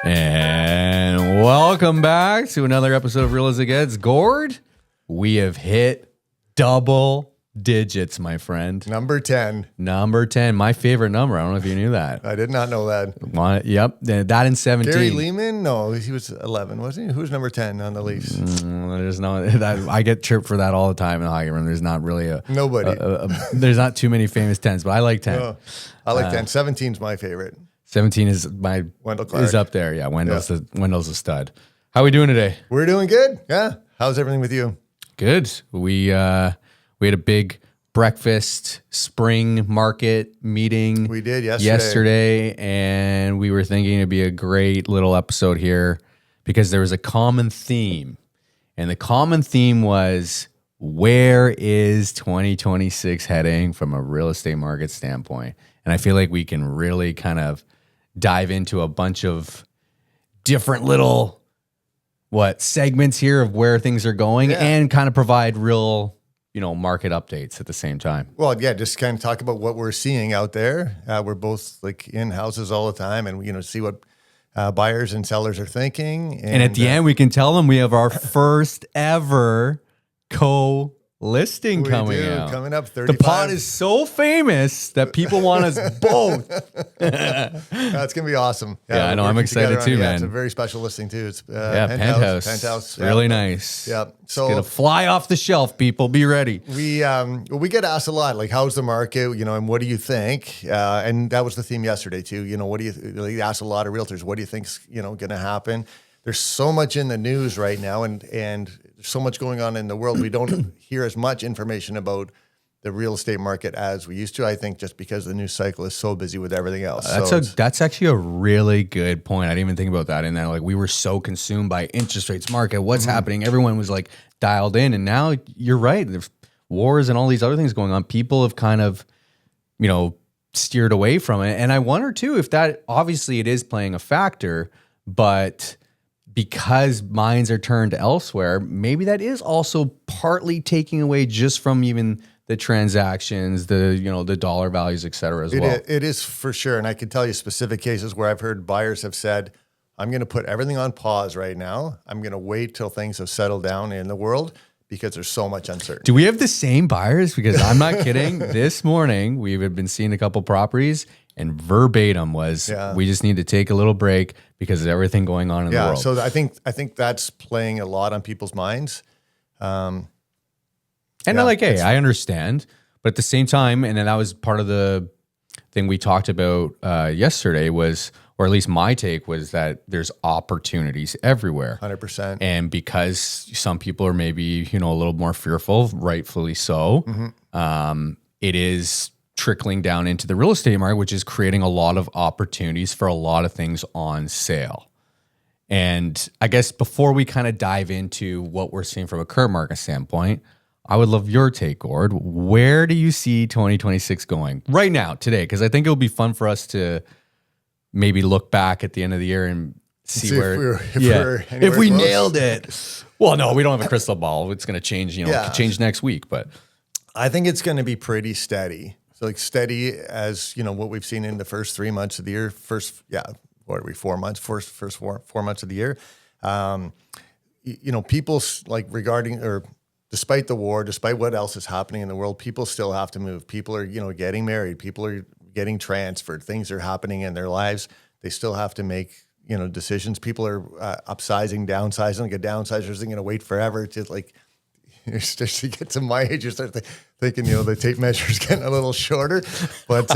And welcome back to another episode of Real As It Gets. Gord, we have hit double digits, my friend. Number 10. Number 10, my favorite number. I don't know if you knew that. I did not know that. Yep, that in 17. Gary Lehman? No, he was 11, wasn't he? Who's number 10 on the Leafs? There's no that. I get chirped for that all the time in the hockey room. There's not really Nobody. There's not too many famous 10s, but I like 10. No, I like 10. 17's my favorite. 17 is my Wendell Clark. is up there. Yeah, Wendell's a stud. How are we doing today? We're doing good. Yeah. How's everything with you? Good. We had a big breakfast spring market meeting. We did yesterday, and we were thinking it'd be a great little episode here because there was a common theme, and the common theme was, where is 2026 heading from a real estate market standpoint? And I feel like we can really kind of dive into a bunch of different little segments here of where things are going and kind of provide real market updates at the same time. Well, yeah, just kind of talk about what we're seeing out there. We're both like in houses all the time, and see what buyers and sellers are thinking. And at the end, we can tell them we have our first ever listing coming up 35. The pod is so famous that people want us both. That's gonna be awesome. Yeah, I know. I'm excited too, man. It's a very special listing too. It's penthouse. Really nice. Yeah. So it's gonna fly off the shelf. People, be ready. We get asked a lot, like, how's the market? And what do you think? And that was the theme yesterday too. What do you asked a lot of realtors? What do you think's gonna happen? There's so much in the news right now, and there's so much going on in the world. We don't hear as much information about the real estate market as we used to. I think just because the news cycle is so busy with everything else. That's actually a really good point. I didn't even think about that. And then we were so consumed by interest rates, market, what's happening. Everyone was like dialed in, and now you're right. There's wars and all these other things going on. People have kind of, steered away from it. And I wonder too if that, obviously it is playing a factor, but because minds are turned elsewhere, maybe that is also partly taking away just from even the transactions, the dollar values, et cetera, as well. It is for sure. And I can tell you specific cases where I've heard buyers have said, I'm going to put everything on pause right now. I'm going to wait till things have settled down in the world because there's so much uncertainty. Do we have the same buyers? Because I'm not kidding. This morning, we've been seeing a couple properties, and verbatim was, we just need to take a little break because of everything going on in the world. So I think that's playing a lot on people's minds. I understand. But at the same time, and then that was part of the thing we talked about yesterday was, or at least my take was, that there's opportunities everywhere. 100%. And because some people are maybe, a little more fearful, rightfully so, it is trickling down into the real estate market, which is creating a lot of opportunities for a lot of things on sale. And I guess before we kind of dive into what we're seeing from a current market standpoint, I would love your take, Gord. Where do you see 2026 going right now, today? Because I think it'll be fun for us to maybe look back at the end of the year and see where if we nailed it. Well, no, we don't have a crystal ball. It's going to change, could change next week, but I think it's going to be pretty steady. So steady as, what we've seen in the first 3 months of the year, first 4 months of the year. People regarding, or despite the war, despite what else is happening in the world, people still have to move. People are, getting married. People are getting transferred. Things are happening in their lives. They still have to make, decisions. People are upsizing, downsizing. Like a downsizer isn't going to wait forever. It's just like, you get to my age, you start thinking, the tape measure is getting a little shorter, but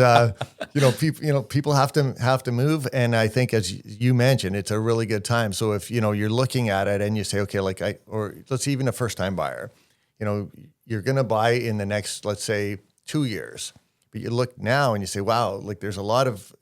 people have to move, and I think, as you mentioned, it's a really good time. So if you're looking at it and you say, okay, or let's say even a first time buyer, you're going to buy in the next, let's say, 2 years, but you look now and you say, wow, there's a lot of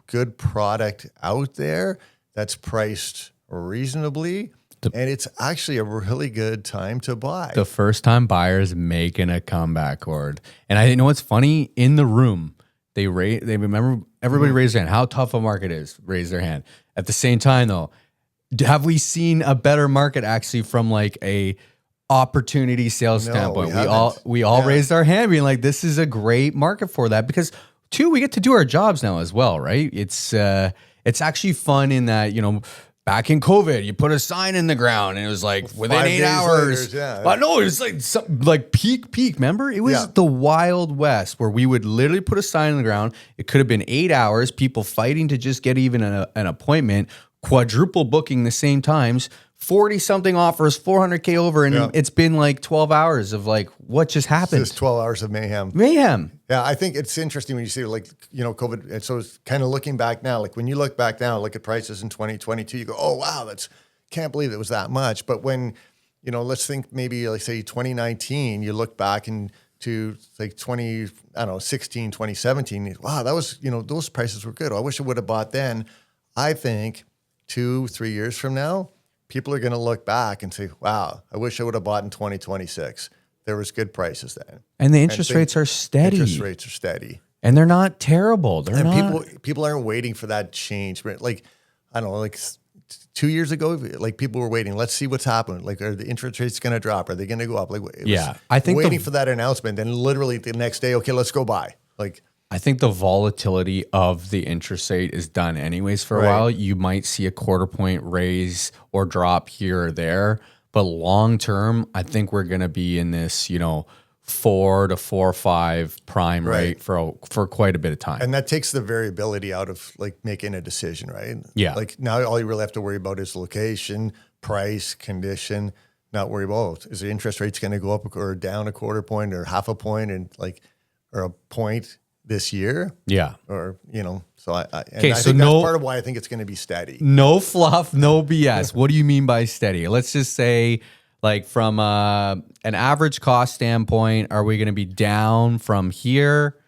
good product out there that's priced reasonably. And it's actually a really good time to buy. The first time buyers making a comeback, Gord. And I know what's funny, in the room, they remember, everybody raised their hand. How tough a market is, raise their hand. At the same time, though, have we seen a better market actually from a opportunity sales standpoint? We all raised our hand being like, this is a great market for that, because two, we get to do our jobs now as well, right? It's It's actually fun in that, back in COVID, you put a sign in the ground and it was like within 8 hours. Later, But no, it was like peak. Remember? It was the Wild West where we would literally put a sign in the ground. It could have been 8 hours, people fighting to just get even an appointment, quadruple booking the same times, 40 something offers, 400K over. And it's been like 12 hours of like, what just happened? It's just 12 hours of mayhem. Yeah, I think it's interesting when you see like, COVID. And so it's kind of looking back now, like when you look back now, look at prices in 2022, you go, oh, wow, can't believe it was that much. But when, let's think maybe like say 2019, you look back into like 2017, wow, that was, those prices were good. I wish I would have bought then. I think 2-3 years from now, people are going to look back and say, wow, I wish I would have bought in 2026. There was good prices then. And the interest rates are steady. Interest rates are steady. And they're not terrible. They're not. People aren't waiting for that change. Like, I don't know, like 2 years ago, like people were waiting. Let's see what's happening. Like, are the interest rates going to drop? Are they going to go up? Like, I think waiting for that announcement. Then literally the next day, okay, let's go buy. Like, I think the volatility of the interest rate is done anyways for a while. You might see a quarter point raise or drop here or there, but long term, I think we're going to be in this, 4 to 4.5 prime rate for quite a bit of time. And that takes the variability out of like making a decision, right? Yeah. Like now all you really have to worry about is location, price, condition, not worry about, is the interest rates going to go up or down a quarter point or half a point or a point this year. Yeah. Or, so I think that's part of why I think it's going to be steady. No fluff, no BS. What do you mean by steady? Let's just say like from an average cost standpoint, are we going to be down from here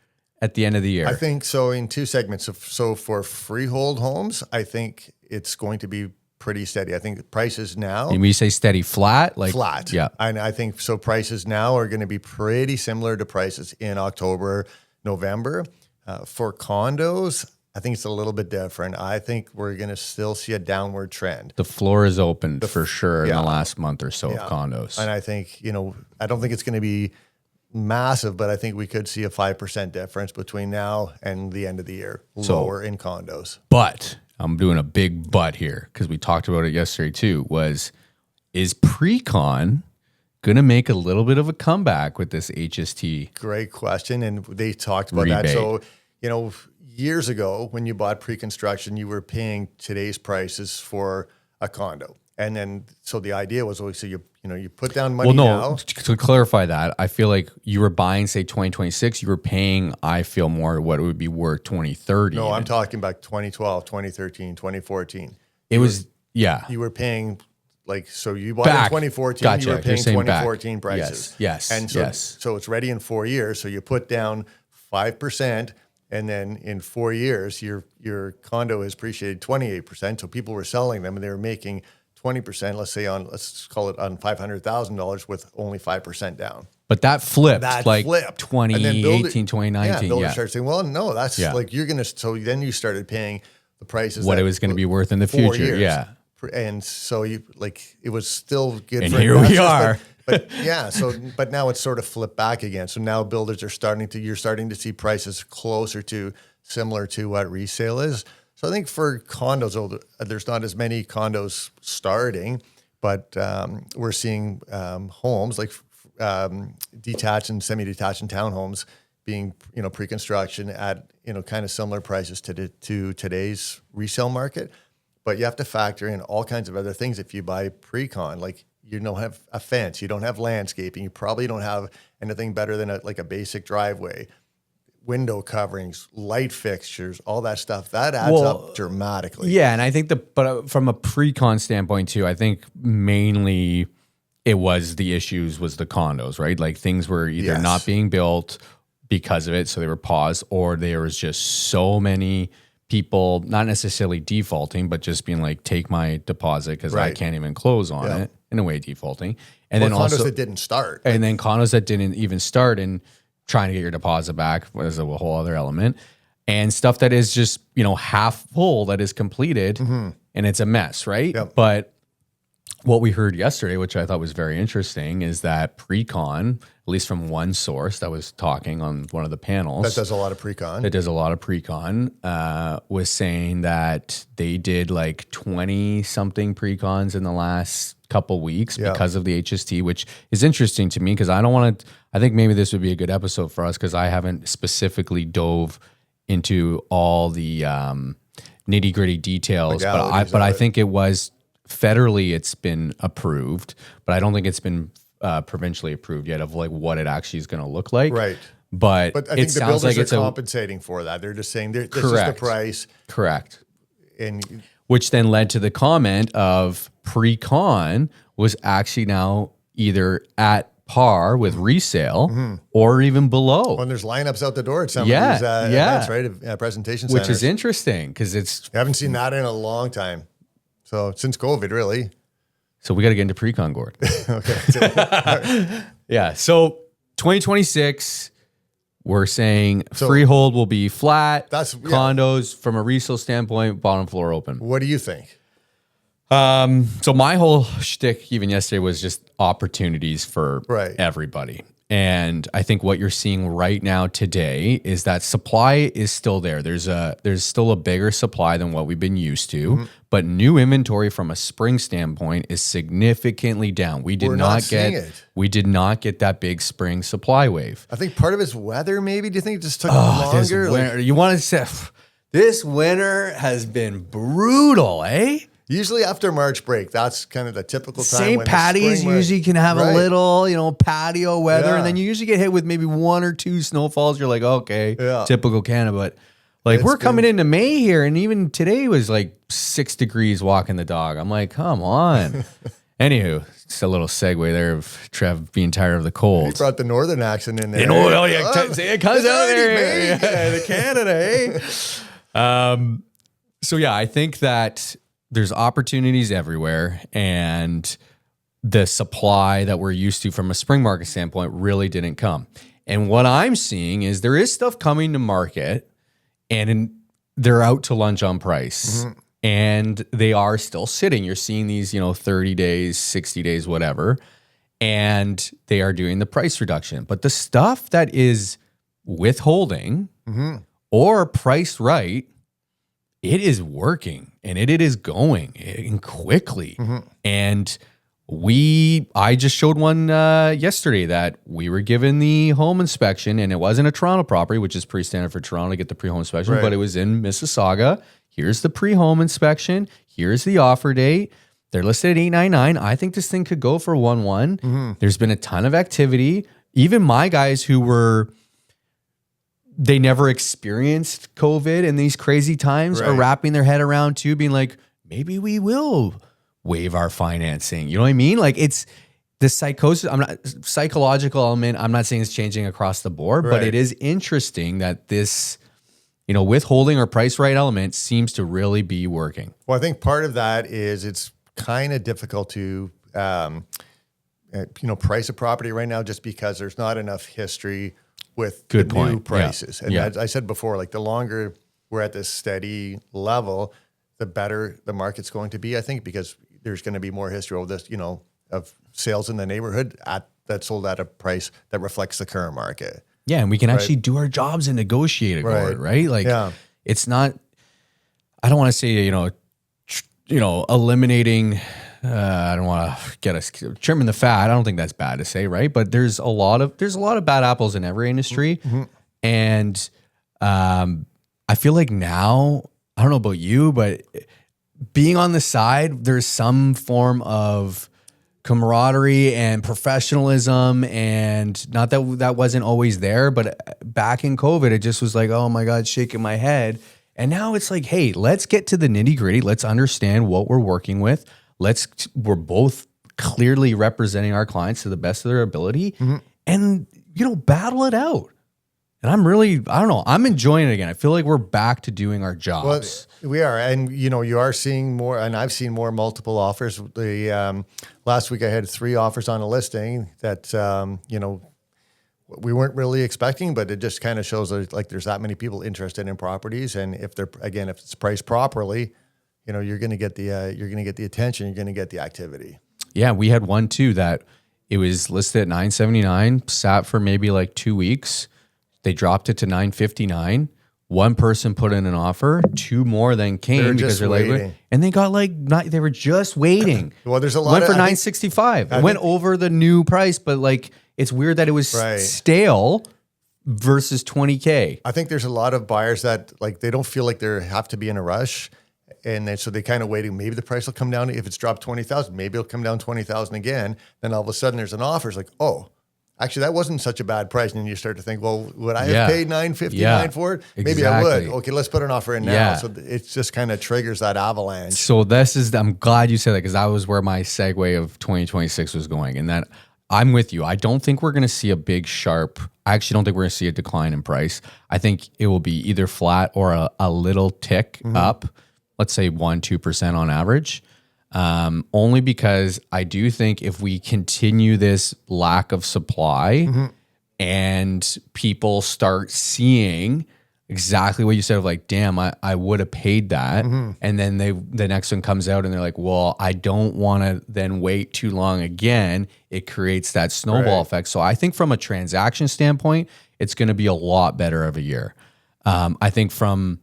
at the end of the year? I think so in two segments. So for freehold homes, I think it's going to be pretty steady. I think prices now. And when you say steady, flat? Like flat. Yeah. And I think so prices now are going to be pretty similar to prices in October, November. For condos, I think it's a little bit different. I think we're going to still see a downward trend. The floor is opened for sure in the last month or so of condos. And I think, I don't think it's going to be massive, but I think we could see a 5% difference between now and the end of the year, lower in condos. But I'm doing a big but here because we talked about it yesterday too, is pre-con going to make a little bit of a comeback with this HST? Great question. And they talked about that. So, years ago when you bought pre-construction, you were paying today's prices for a condo. And then, so the idea was always, so you put down money now. To clarify that, I feel like you were buying, say, 2026, you were paying, I feel more what it would be worth 2030. No, I'm talking about 2012, 2013, 2014. You were paying, like, so you bought in 2014, you were paying 2014 prices. Yes. And so it's ready in 4 years. So you put down 5%. And then in 4 years, your condo has appreciated 28%. So people were selling them and they were making 20%, let's call it on $500,000 with only 5% down. But that flipped 2018, 2019. Yeah, builders started saying, well, no, that's like so then you started paying the prices. What it was going to be worth in the future. Years. Yeah. And so it was still good. And here we are. But now it's sort of flipped back again. So now builders are you're starting to see prices closer to similar to what resale is. So I think for condos, there's not as many condos starting, but we're seeing homes like detached and semi-detached and townhomes being, pre-construction at, kind of similar prices to today's resale market. But you have to factor in all kinds of other things if you buy pre-con, like you don't have a fence, you don't have landscaping, you probably don't have anything better than a basic driveway, window coverings, light fixtures, all that stuff. That adds up dramatically. Yeah, and I think but from a pre-con standpoint too, I think mainly it was the issues was the condos, right? Like things were either not being built because of it, so they were paused, or there was just so many people not necessarily defaulting, but just being like, take my deposit because I can't even close on it, in a way defaulting. And then condos also that didn't start. And then condos that didn't even start and trying to get your deposit back was a whole other element. And stuff that is just, half full that is completed and it's a mess, right? Yep. But what we heard yesterday, which I thought was very interesting, is that pre-con, at least from one source that was talking on one of the panels, That does a lot of pre-con. was saying that they did like 20 something pre-cons in the last couple weeks because of the HST, which is interesting to me because I think maybe this would be a good episode for us because I haven't specifically dove into all the nitty gritty details, but I think it was federally it's been approved, but I don't think it's been provincially approved yet of like what it actually is going to look like. Right. But I think the builders are compensating for that. They're just saying this is the price. Correct. And which then led to the comment of pre-con was actually now either at par with resale or even below. When there's lineups out the door at some of these events, right? Presentation centers. Which is interesting because I haven't seen that in a long time. So since COVID, really. So we got to get into pre-con, Gord. Okay. Yeah. So 2026, we're saying freehold will be flat. That's condos from a resale standpoint, bottom floor open. What do you think? So my whole shtick even yesterday was just opportunities for everybody. And I think what you're seeing right now today is that supply is still there. There's still a bigger supply than what we've been used to, but new inventory from a spring standpoint is significantly down. We did not get that big spring supply wave. I think part of it's weather, maybe. Do you think it just took longer? You want to say this winter has been brutal, eh? Usually after March break, that's kind of the typical time. St. Patty's usually can have a little, patio weather, and then you usually get hit with maybe 1 or 2 snowfalls. You're like, okay, typical Canada. But we're coming into May here, and even today was like 6 degrees walking the dog. I'm like, come on. Anywho, just a little segue there of Trev being tired of the cold. He brought the northern accent in there. It comes out there. The Canada, eh? So yeah, I think that there's opportunities everywhere, and the supply that we're used to from a spring market standpoint really didn't come. And what I'm seeing is there is stuff coming to market, and they're out to lunch on price, and they are still sitting. You're seeing these, 30 days, 60 days, whatever, and they are doing the price reduction. But the stuff that is withholding or priced right, it is working, and it is going quickly. And I just showed one yesterday that we were given the home inspection, and it wasn't a Toronto property, which is pretty standard for Toronto to get the pre-home inspection, but it was in Mississauga. Here's the pre-home inspection. Here's the offer date. They're listed at $899. I think this thing could go for $1,100. There's been a ton of activity. Even my guys who they never experienced COVID in these crazy times are wrapping their head around too, being like, maybe we will waive our financing. You know what I mean? Like, it's the psychological element. I'm not saying it's changing across the board, but it is interesting that this, withholding or price right element seems to really be working. Well, I think part of that is it's kind of difficult to, price a property right now just because there's not enough history with new prices. And as I said before, like the longer we're at this steady level, the better the market's going to be, I think, because there's going to be more history of this, of sales in the neighborhood that sold at a price that reflects the current market. Yeah. And we can actually do our jobs and negotiate it, right? Like it's not, I don't want to say, eliminating, I don't want to get us trimming the fat. I don't think that's bad to say, right? But there's a lot of bad apples in every industry, and I feel like now, I don't know about you, but being on the side, there's some form of camaraderie and professionalism, and not that wasn't always there, but back in COVID, it just was like, oh my God, shaking my head. And now it's like, hey, let's get to the nitty gritty. Let's understand what we're working with. We're both clearly representing our clients to the best of their ability and, battle it out. And I'm enjoying it again. I feel like we're back to doing our jobs. Well, we are. And, you are seeing more, and I've seen more multiple offers. Last week I had 3 offers on a listing that, we weren't really expecting, but it just kind of shows like there's that many people interested in properties. And if it's priced properly, you're going to get the attention, you're going to get the activity. Yeah, we had one too that it was listed at $979, sat for maybe like 2 weeks. They dropped it to $959. One person put in an offer, two more then came because they're waiting. like, and they got like, they were just waiting. Well, there's a lot went for I think- $965. It went over the new price, but like it's weird that it was stale versus $20K. I think there's a lot of buyers that like they don't feel like they have to be in a rush, and then, so they kind of waiting. Maybe the price will come down. If it's dropped 20,000, maybe it'll come down 20,000 again. Then all of a sudden there's an offer. It's like, oh, actually that wasn't such a bad price. And then you start to think, well, would I have paid $959 for it? Maybe I would. Okay, let's put an offer in now. Yeah. So it just kind of triggers that avalanche. So I'm glad you said that because that was where my segue of 2026 was going, and that I'm with you. I don't think we're going to see a big I actually don't think we're going to see a decline in price. I think it will be either flat or a little tick up, let's say 1-2% on average. Only because I do think if we continue this lack of supply and people start seeing exactly what you said of like, damn, I would have paid that. And then the next one comes out and they're like, well, I don't want to then wait too long again. It creates that snowball effect. So I think from a transaction standpoint, it's going to be a lot better of a year. I think from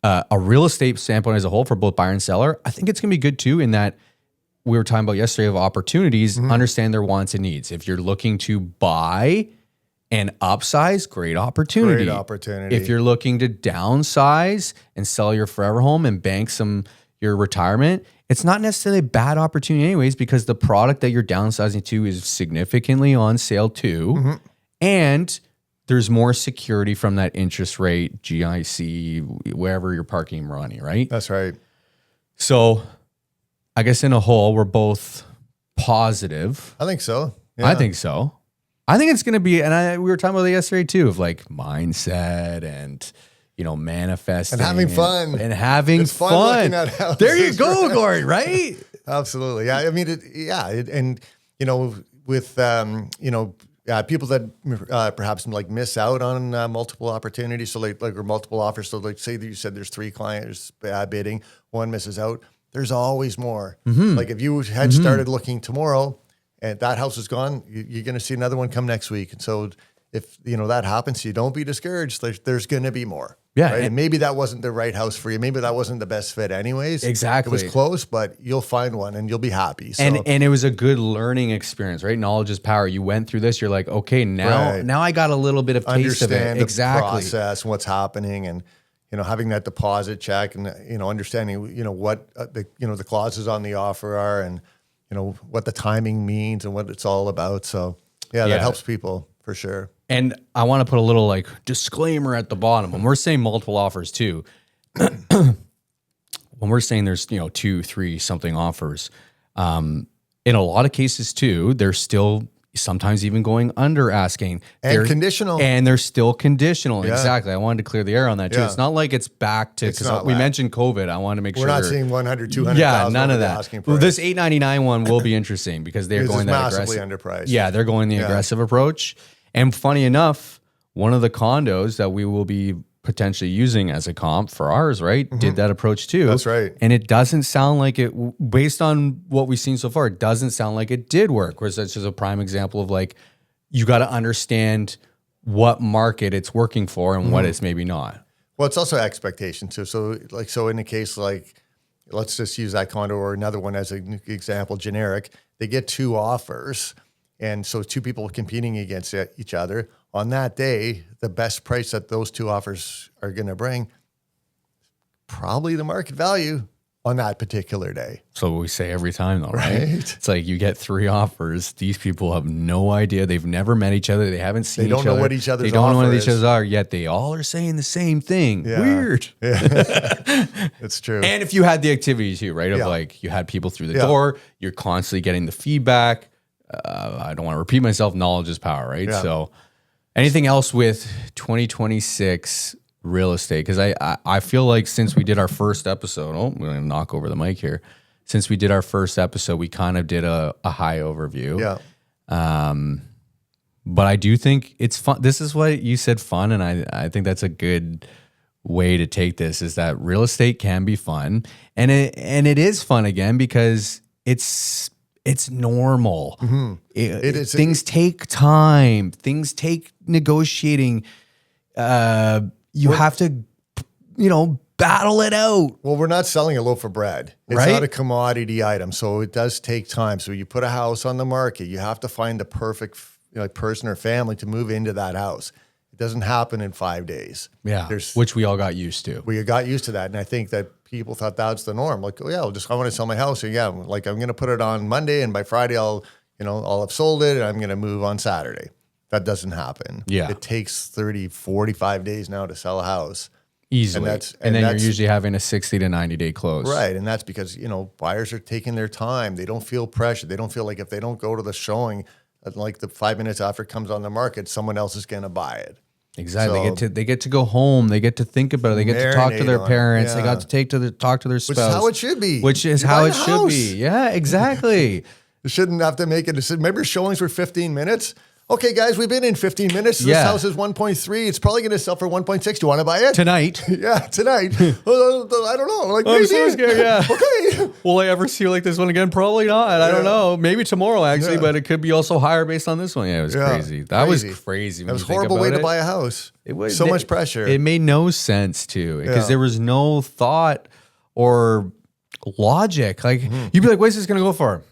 a real estate standpoint as a whole for both buyer and seller, I think it's going to be good too in that we were talking about yesterday of opportunities, understand their wants and needs. If you're looking to buy and upsize, great opportunity. Great opportunity. If you're looking to downsize and sell your forever home and bank your retirement, it's not necessarily a bad opportunity anyways, because the product that you're downsizing to is significantly on sale too. And there's more security from that interest rate, GIC, wherever you're parking money, right? That's right. So I guess in a whole, we're both positive. I think so. I think so. I think it's going to be, and we were talking about it yesterday too, of like mindset and, manifesting. And having fun. And having it's fun. Looking at houses. There you go, Gord, right? Absolutely. Yeah. I mean, with, people that perhaps like miss out on multiple opportunities. So like or multiple offers. So like say that you said there's 3 clients bidding, one misses out. There's always more. Like if you had started looking tomorrow and that house is gone, you're going to see another one come next week. And so if that happens, you don't be discouraged. There's going to be more. Yeah. Right? And maybe that wasn't the right house for you. Maybe that wasn't the best fit anyways. Exactly. It was close, but you'll find one and you'll be happy. So. And it was a good learning experience, right? Knowledge is power. You went through this. You're like, okay, now I got a little bit of taste of it. Understand Exactly. the process, what's happening, and having that deposit check, and understanding what the clauses on the offer are, and what the timing means and what it's all about. So that helps people for sure. And I want to put a little like disclaimer at the bottom when we're saying multiple offers too. When we're saying there's 2, 3 something offers, in a lot of cases too, they're still sometimes even going under asking. And conditional. And they're still conditional. Yeah. Exactly. I wanted to clear the air on that too. Yeah. It's not like it's back to, because we mentioned COVID. I wanted to make sure. We're not seeing 100, 200,000. Yeah, none of that. Well, this $899 one will be interesting because they're going that massively aggressive. Underpriced. Yeah, they're going the aggressive approach. And funny enough, one of the condos that we will be potentially using as a comp for ours, right, did that approach too. That's right. And it doesn't sound like it, based on what we've seen so far, it doesn't sound like it did work. Whereas that's just a prime example of like, you got to understand what market it's working for and what it's maybe not. Well, it's also expectation too. So in a case like, let's just use that condo or another one as an example, generic, they get 2 offers. And so 2 people competing against each other on that day, the best price that those 2 offers are going to bring, probably the market value on that particular day. So we say every time though, right? It's like you get 3 offers. These people have no idea. They've never met each other. They haven't seen each other. They don't know what each other's They don't know what is. each other's are, yet they all are saying the same thing. Yeah. Weird. Yeah. It's true. And if you had the activity too, right? Of like you had people through the door, you're constantly getting the feedback. I don't want to repeat myself. Knowledge is power, right? Yeah. So anything else with 2026 real estate? Because I feel like since we did our first episode, I'm going to knock over the mic here. Since we did our first episode, we kind of did a high overview. Yeah. But I do think it's fun. This is what you said, fun. And I think that's a good way to take this, is that real estate can be fun. And it is fun again, because it's It's normal. It is. Things take time. Things take negotiating. You have to, battle it out. Well, we're not selling a loaf of bread. It's Right? not a commodity item, so it does take time. So you put a house on the market, you have to find the perfect person or family to move into that house. It doesn't happen in 5 days. Yeah, which we all got used to. We got used to that, and I think that people thought that's the norm. Like, oh yeah, I want to sell my house. So yeah, like I'm going to put it on Monday, and by Friday I'll have sold it, and I'm going to move on Saturday. That doesn't happen. Yeah. It takes 30, 45 days now to sell a house. Easily. And then you're usually having a 60 to 90 day close. Right. And that's because, buyers are taking their time. They don't feel pressure. They don't feel like if they don't go to the showing, like the 5 minutes after it comes on the market, someone else is going to buy it. Exactly. So, they get to go home. They get to think about it. They get to talk to their parents. They got to talk to their spouse. Which is how it should be. Which is how it should be. Yeah, exactly. You shouldn't have to make a decision. Remember showings were 15 minutes? Okay, guys, we've been in 15 minutes. This house is 1.3. It's probably going to sell for 1.6. Do you want to buy it? Tonight. Yeah, tonight. I don't know. Like, I'm so scared, yeah. Okay. Will I ever see like this one again? Probably not. I don't know. Maybe tomorrow, actually, but it could be also higher based on this one. Yeah, it was crazy. That was crazy. That was a horrible way to buy a house. It was so much pressure. It made no sense, too, because there was no thought or logic. Like, you'd be like, what's this going to go for?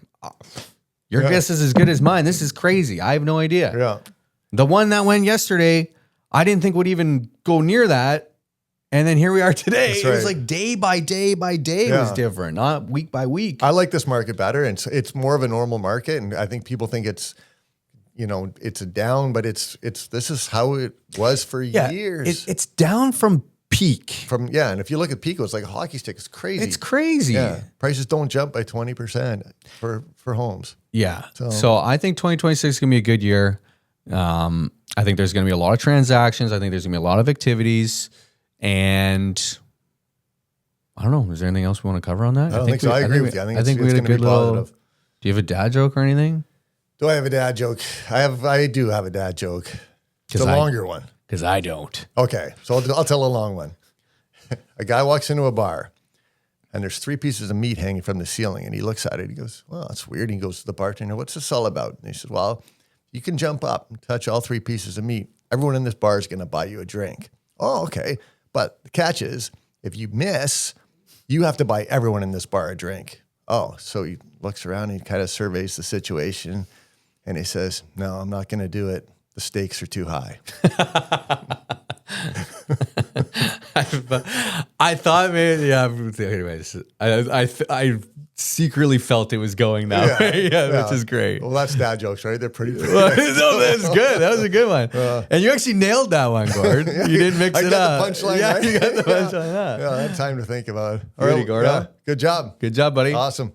Your guess is as good as mine. This is crazy. I have no idea. Yeah. The one that went yesterday, I didn't think would even go near that. And then here we are today. That's It was right. like day by day by day it was different, not week by week. I like this market better. And it's more of a normal market. And I think people think it's a down, but this is how it was for years. It's down from peak. And if you look at peak, it was like a hockey stick. It's crazy. It's crazy. Yeah. Prices don't jump by 20% for homes. Yeah. So I think 2026 is going to be a good year. I think there's going to be a lot of transactions. I think there's going to be a lot of activities. And I don't know. Is there anything else we want to cover on that? I don't think so. I agree with you. I think we had a good little. Positive. Do you have a dad joke or anything? Do I have a dad joke? I do have a dad joke. It's a longer one. Because I don't. Okay. So I'll tell a long one. A guy walks into a bar and there's 3 pieces of meat hanging from the ceiling. And he looks at it. He goes, well, that's weird. He goes to the bartender, what's this all about? And he says, well, you can jump up and touch all 3 pieces of meat. Everyone in this bar is going to buy you a drink. Oh, okay. But the catch is, if you miss, you have to buy everyone in this bar a drink. Oh, so he looks around and he kind of surveys the situation and he says, no, I'm not going to do it. The stakes are too high. I thought maybe, anyways, I secretly felt it was going that way, which is great. Well, that's dad jokes, right? They're pretty good. No, that's good. That was a good one. And you actually nailed that one, Gord. You didn't mix it up. I got the punchline, yeah, right? You got the punchline, Yeah, I had time to think about it. All right, Gord. Good job. Good job, buddy. Awesome.